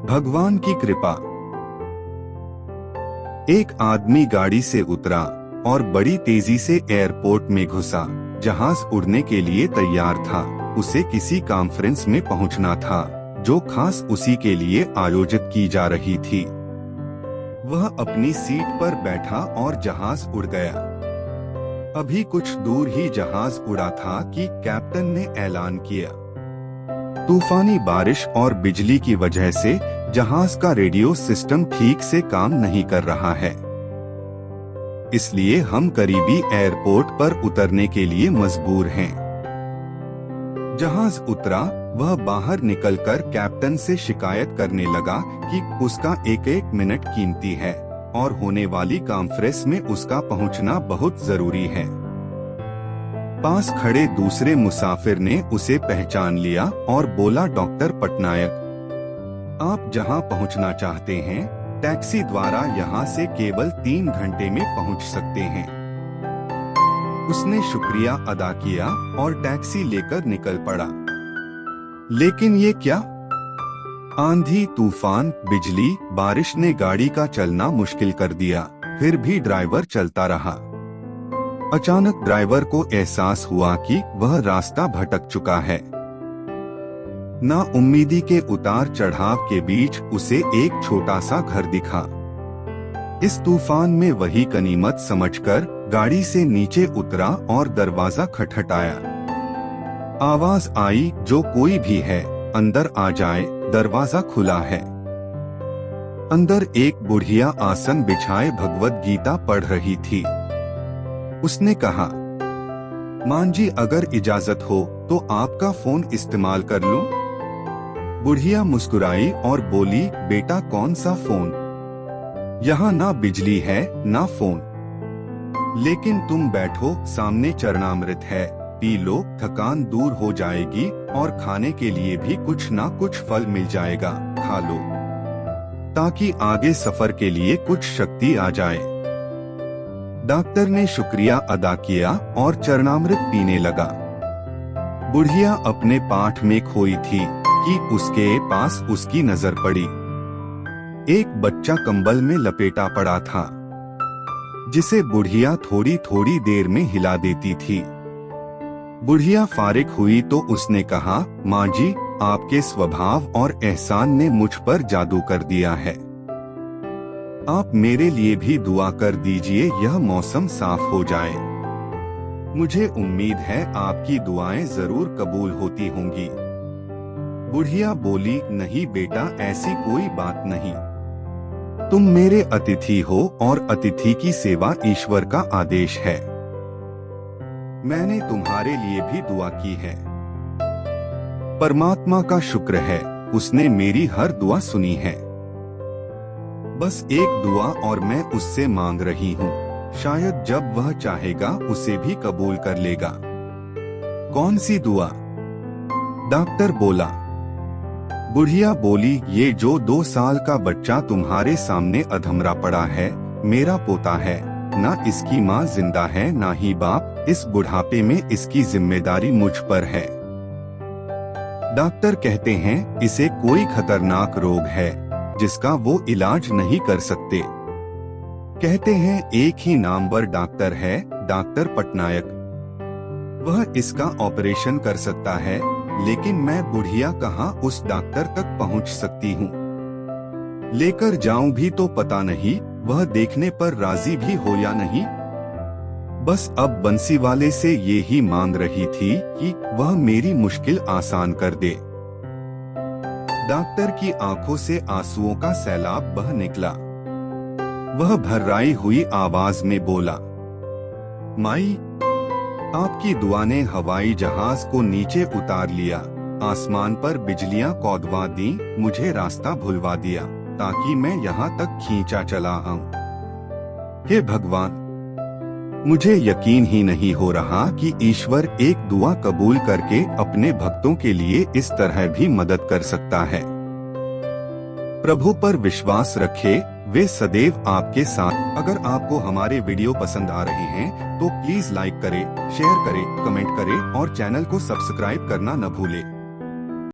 भगवान की कृपा। एक आदमी गाड़ी से उतरा और बड़ी तेजी से एयरपोर्ट में घुसा। जहाज उड़ने के लिए तैयार था। उसे किसी कॉन्फ्रेंस में पहुंचना था जो खास उसी के लिए आयोजित की जा रही थी। वह अपनी सीट पर बैठा और जहाज उड़ गया। अभी कुछ दूर ही जहाज उड़ा था कि कैप्टन ने ऐलान किया, तूफानी बारिश और बिजली की वजह से जहाज का रेडियो सिस्टम ठीक से काम नहीं कर रहा है, इसलिए हम करीबी एयरपोर्ट पर उतरने के लिए मजबूर हैं। जहाज उतरा। वह बाहर निकलकर कैप्टन से शिकायत करने लगा कि उसका एक एक मिनट कीमती है और होने वाली कॉन्फ्रेंस में उसका पहुंचना बहुत जरूरी है। पास खड़े दूसरे मुसाफिर ने उसे पहचान लिया और बोला, डॉक्टर पटनायक, आप जहां पहुंचना चाहते हैं टैक्सी द्वारा यहां से केवल 3 घंटे में पहुंच सकते हैं। उसने शुक्रिया अदा किया और टैक्सी लेकर निकल पड़ा। लेकिन ये क्या? आंधी, तूफान, बिजली, बारिश ने गाड़ी का चलना मुश्किल कर दिया। फिर भी ड्राइवर चलता रहा। अचानक ड्राइवर को एहसास हुआ कि वह रास्ता भटक चुका है। नाउम्मीदी के उतार चढ़ाव के बीच उसे एक छोटा सा घर दिखा। इस तूफान में वही गनीमत समझकर गाड़ी से नीचे उतरा और दरवाजा खटखटाया। आवाज आई, जो कोई भी है अंदर आ जाए, दरवाजा खुला है। अंदर एक बुढ़िया आसन बिछाए भगवत गीता पढ़ रही थी। उसने कहा, मां जी, अगर इजाजत हो तो आपका फोन इस्तेमाल कर लूं? बुढ़िया मुस्कुराई और बोली, बेटा, कौन सा फोन? यहाँ ना बिजली है ना फोन। लेकिन तुम बैठो, सामने चरणामृत है, पी लो, थकान दूर हो जाएगी और खाने के लिए भी कुछ ना कुछ फल मिल जाएगा, खा लो, ताकि आगे सफर के लिए कुछ शक्ति आ जाए। डॉक्टर ने शुक्रिया अदा किया और चरणामृत पीने लगा। बुढ़िया अपने पाठ में खोई थी कि उसके पास उसकी नजर पड़ी। एक बच्चा कंबल में लपेटा पड़ा था, जिसे बुढ़िया थोड़ी थोड़ी देर में हिला देती थी। बुढ़िया फारिग हुई तो उसने कहा, माँ जी, आपके स्वभाव और एहसान ने मुझ पर जादू कर दिया है। आप मेरे लिए भी दुआ कर दीजिए, यह मौसम साफ हो जाए। मुझे उम्मीद है आपकी दुआएं जरूर कबूल होती होंगी। बुढ़िया बोली, नहीं बेटा, ऐसी कोई बात नहीं। तुम मेरे अतिथि हो और अतिथि की सेवा ईश्वर का आदेश है। मैंने तुम्हारे लिए भी दुआ की है। परमात्मा का शुक्र है, उसने मेरी हर दुआ सुनी है। बस एक दुआ और मैं उससे मांग रही हूँ, शायद जब वह चाहेगा उसे भी कबूल कर लेगा। कौन सी दुआ? डॉक्टर बोला। बुढ़िया बोली, ये जो 2 साल का बच्चा तुम्हारे सामने अधमरा पड़ा है, मेरा पोता है। ना इसकी माँ जिंदा है ना ही बाप। इस बुढ़ापे में इसकी जिम्मेदारी मुझ पर है। डॉक्टर कहते हैं इसे कोई खतरनाक रोग है जिसका वो इलाज नहीं कर सकते। कहते हैं एक ही नामवर डॉक्टर है, डॉक्टर पटनायक। वह इसका ऑपरेशन कर सकता है, लेकिन मैं बुढ़िया कहाँ उस डॉक्टर तक पहुँच सकती हूँ? लेकर जाऊं भी तो पता नहीं वह देखने पर राजी भी हो या नहीं। बस अब बंसी वाले से ये ही मांग रही थी कि वह मेरी मुश्किल आसान कर दे। डॉक्टर की आंखों से आंसुओं का सैलाब बह निकला। वह भर्राई हुई आवाज में बोला, माई, आपकी दुआ ने हवाई जहाज को नीचे उतार लिया, आसमान पर बिजलियां कौदवा दी, मुझे रास्ता भुलवा दिया ताकि मैं यहाँ तक खींचा चला आऊं। हे भगवान, मुझे यकीन ही नहीं हो रहा कि ईश्वर एक दुआ कबूल करके अपने भक्तों के लिए इस तरह भी मदद कर सकता है। प्रभु पर विश्वास रखे, वे सदैव आपके साथ। अगर आपको हमारे वीडियो पसंद आ रहे हैं तो प्लीज लाइक करें, शेयर करें, कमेंट करें और चैनल को सब्सक्राइब करना न भूलें।